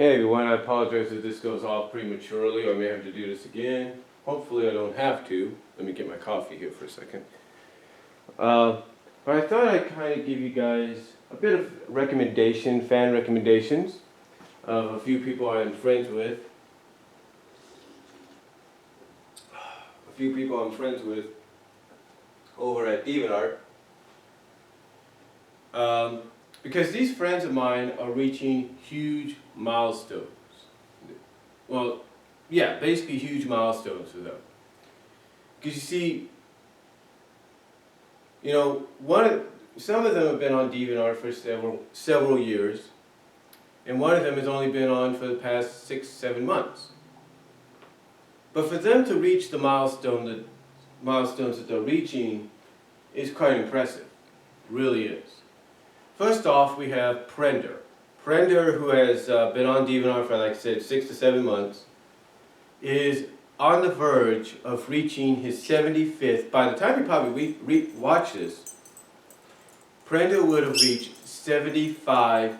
Hey everyone, I apologize if this goes off prematurely, or I may have to do this again. Hopefully I don't have to. Let me get my coffee here for a second. But I thought I'd kind of give you guys a bit of fan recommendations of a few people I'm friends with. A few people I'm friends with over at DeviantART. Because these friends of mine are reaching huge milestones. Well, yeah, basically huge milestones for them. Because you see, some of them have been on DeviantArt for several years, and one of them has only been on for the past 6-7 months. But for them to reach the milestones that they're reaching is quite impressive, really is. First off, we have Prender. Prender, who has been on DeviantArt for, like I said, 6 to 7 months, is on the verge of reaching his 75th. By the time you probably watch this, Prender would have reached 75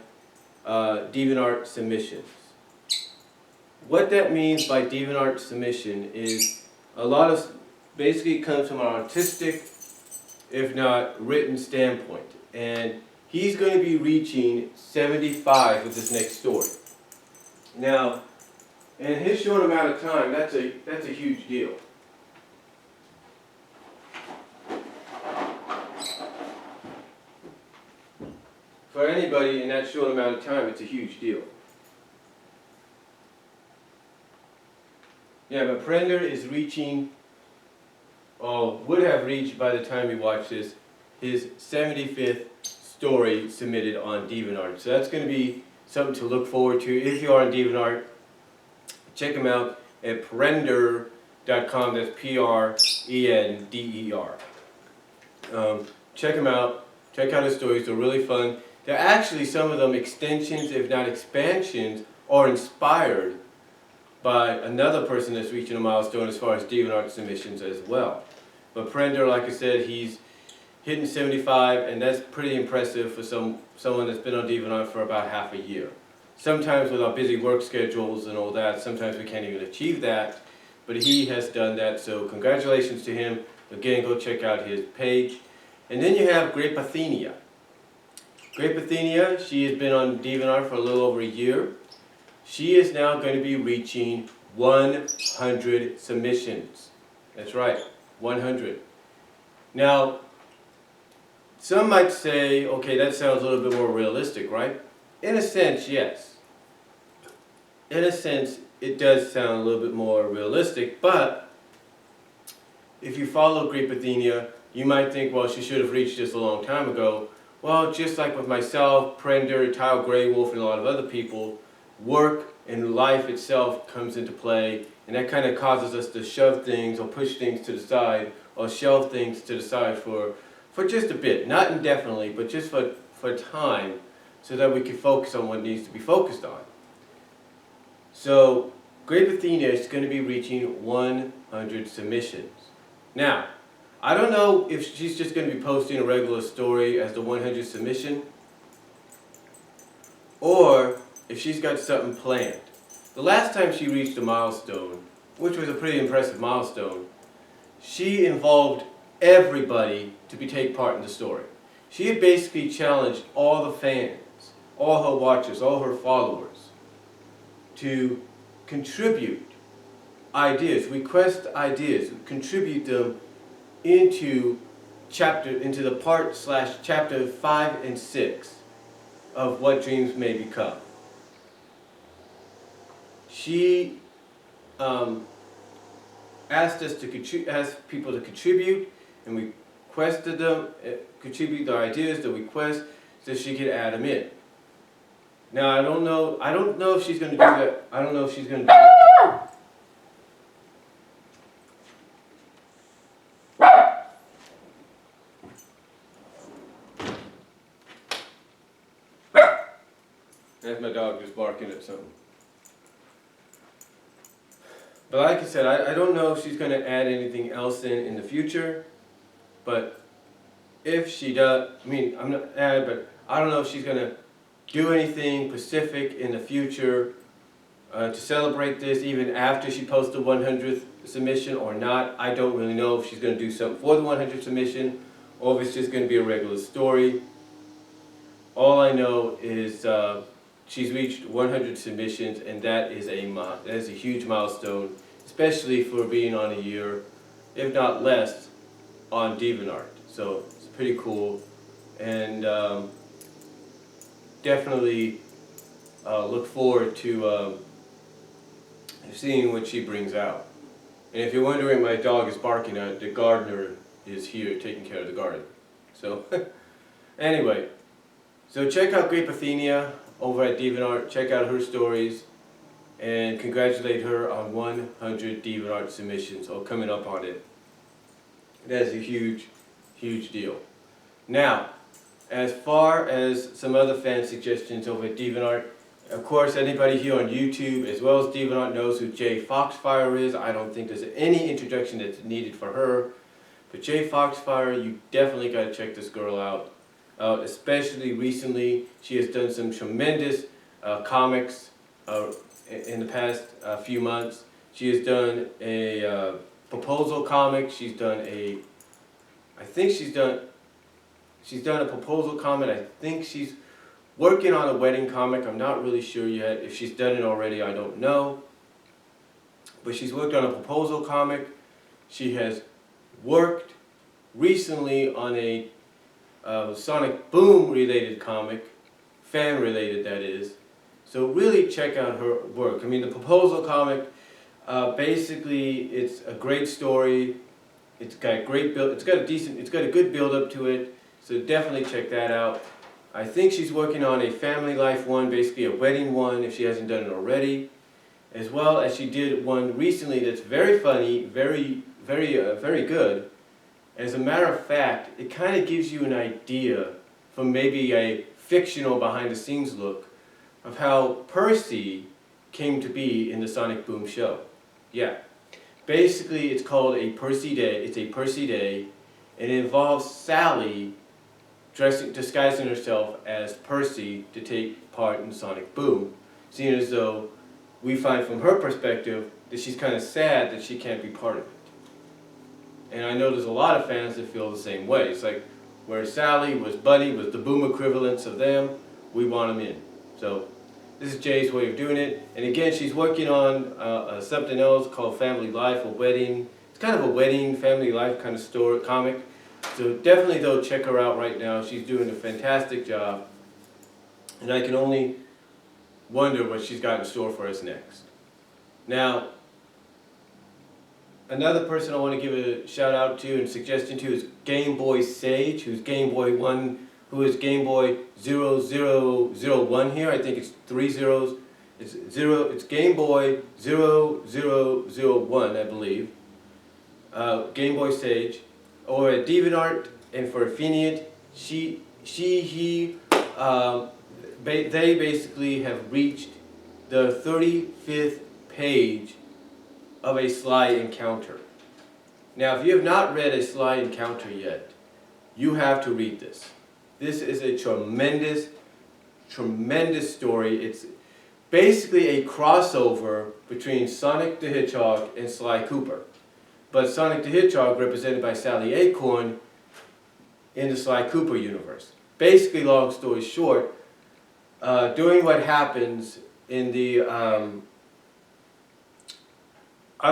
DeviantArt submissions. What that means by DeviantArt submission is basically it comes from an artistic, if not written standpoint. And he's going to be reaching 75 with this next story. Now, in his short amount of time, that's a huge deal. For anybody in that short amount of time, it's a huge deal. Yeah, but Prender is reaching, or would have reached by the time you watch this, his 75th story submitted on DeviantArt. So that's going to be something to look forward to. If you are on DeviantArt, check him out at prender.com. That's Prender. Check him out. Check out his stories. They're really fun. They're actually, some of them, extensions, if not expansions, or inspired by another person that's reaching a milestone as far as DeviantArt submissions as well. But Prender, like I said, he's hitting 75, and that's pretty impressive for someone that's been on DeviantArt for about half a year. Sometimes with our busy work schedules and all that, sometimes we can't even achieve that, but he has done that, so congratulations to him. Again, go check out his page. And then you have Grapeathenia. Grapeathenia, she has been on DeviantArt for a little over a year. She is now going to be reaching 100 submissions. That's right, 100. Now, some might say, okay, that sounds a little bit more realistic, right? In a sense, yes. In a sense, it does sound a little bit more realistic, but if you follow Grapeathenia, you might think, well, she should have reached this a long time ago. Well, just like with myself, Prender, Tile Greywolf, and a lot of other people, work and life itself comes into play, and that kind of causes us to shove things or push things to the side or shelve things to the side for just a bit, not indefinitely, but just for time, so that we can focus on what needs to be focused on. So, Grapeathenia is going to be reaching 100 submissions. Now, I don't know if she's just going to be posting a regular story as the 100 submission, or if she's got something planned. The last time she reached a milestone, which was a pretty impressive milestone, she involved everybody to take part in the story. She had basically challenged all the fans, all her watchers, all her followers, to contribute ideas, request ideas, contribute them into the part/chapter 5 and 6 of What Dreams May Become. She asked people to contribute, and we requested them contribute their ideas, the requests, so she could add them in. Now I don't know if she's going to do that. I don't know if she's going to do that. That's my dog just barking at something. But like I said, I don't know if she's going to add anything else in the future. But if she does, but I don't know if she's going to do anything specific in the future to celebrate this, even after she posts the 100th submission or not. I don't really know if she's going to do something for the 100th submission or if it's just going to be a regular story. All I know is she's reached 100 submissions, and that is a huge milestone, especially for being on a year, if not less, on DeviantArt. So it's pretty cool, and definitely look forward to seeing what she brings out. And if you're wondering, my dog is barking at, the gardener is here taking care of the garden. So anyway, so check out Grape Athenia over at DeviantArt, check out her stories, and congratulate her on 100 DeviantArt submissions, or coming up on it. That's a huge, huge deal. Now, as far as some other fan suggestions over at DeviantArt, of course, anybody here on YouTube as well as DeviantArt knows who Jay Foxfire is. I don't think there's any introduction that's needed for her. But Jay Foxfire, you definitely got to check this girl out. Especially recently, she has done some tremendous comics in the past few months. She has done a proposal comic. She's done a proposal comic. I think she's working on a wedding comic. I'm not really sure yet. If she's done it already, I don't know. But she's worked on a proposal comic. She has worked recently on a Sonic Boom related comic, fan related that is. So really check out her work. I mean, the proposal comic, basically it's a great story. It's got great build. It's got a good build up to it. So definitely check that out. I think she's working on a family life one, basically a wedding one, if she hasn't done it already, as well as she did one recently that's very funny, very good. As a matter of fact, it kind of gives you an idea from maybe a fictional behind-the-scenes look of how Percy came to be in the Sonic Boom show. Yeah, basically it's called a Percy Day. It's a Percy Day, and it involves Sally disguising herself as Percy to take part in Sonic Boom, seeing as though we find from her perspective that she's kind of sad that she can't be part of it. And I know there's a lot of fans that feel the same way. It's like, where Sally was Buddy, was the Boom equivalents of them, we want them in. So this is Jay's way of doing it. And again, she's working on something else called Family Life, a wedding. It's kind of a wedding, family life kind of story, comic. So definitely, though, check her out right now. She's doing a fantastic job. And I can only wonder what she's got in store for us next. Now, another person I want to give a shout out to and suggestion to is Game Boy Sage, who's Game Boy 1, who is Game Boy 0001 here. I think it's 3 zeros. It's Game Boy 0001, I believe. Game Boy Sage. Or at DeviantArt and for Affiniate, they basically have reached the 35th page of a Sly encounter. Now, if you have not read a Sly encounter yet, you have to read this. This is a tremendous, tremendous story. It's basically a crossover between Sonic the Hedgehog and Sly Cooper. But Sonic the Hedgehog represented by Sally Acorn in the Sly Cooper universe. Basically, long story short, during what happens in the, I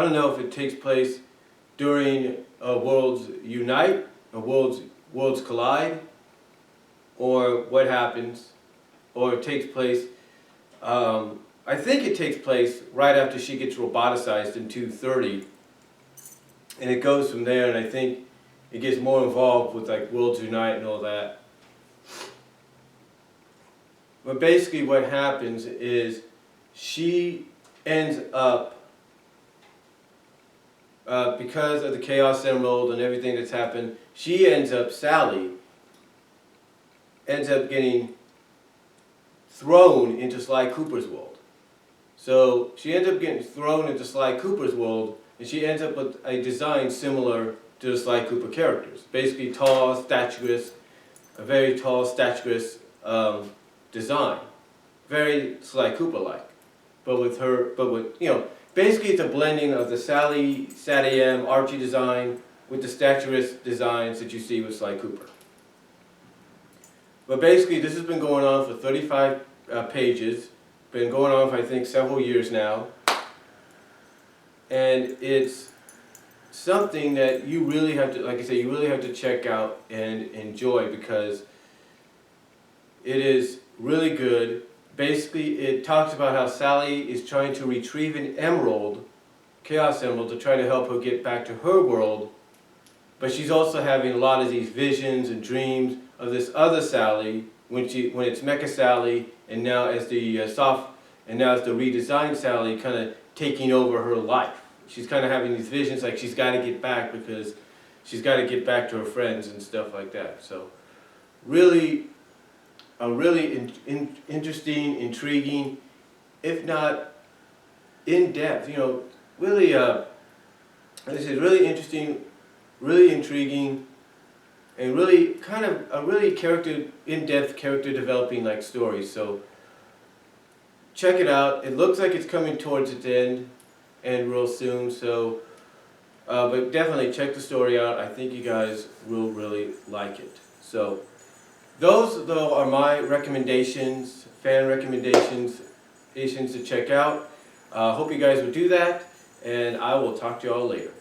don't know if it takes place during Worlds Unite, or Worlds Collide, or what happens, or it takes place, I think it takes place right after she gets roboticized in 230. And it goes from there, and I think it gets more involved with like Worlds Unite and all that. But basically what happens is she ends up, because of the Chaos Emerald and everything that's happened, Sally ends up getting thrown into Sly Cooper's world. So she ends up getting thrown into Sly Cooper's world, and she ends up with a design similar to the Sly Cooper characters. Basically tall, statuesque, a very tall, statuesque design. Very Sly Cooper-like. but with her, basically it's a blending of the Sally, Sad-AM, Archie design with the statuesque designs that you see with Sly Cooper. But basically this has been going on for 35 pages, been going on for I think several years now, and it's something that you really have to, like I say, you really have to check out and enjoy, because it is really good. Basically, it talks about how Sally is trying to retrieve an emerald, Chaos Emerald, to try to help her get back to her world, but she's also having a lot of these visions and dreams of this other Sally, when it's Mecha Sally, and now as the redesigned Sally kind of taking over her life. She's kind of having these visions like she's got to get back, because she's got to get back to her friends and stuff like that. So really, a really interesting, intriguing, if not in-depth, really, this is really interesting, really intriguing, and really kind of a really in-depth character developing like story. So check it out. It looks like it's coming towards its end real soon, so but definitely check the story out. I think you guys will really like it. So those though are my recommendations, fan recommendations to check out. Hope you guys will do that, and I will talk to you all later.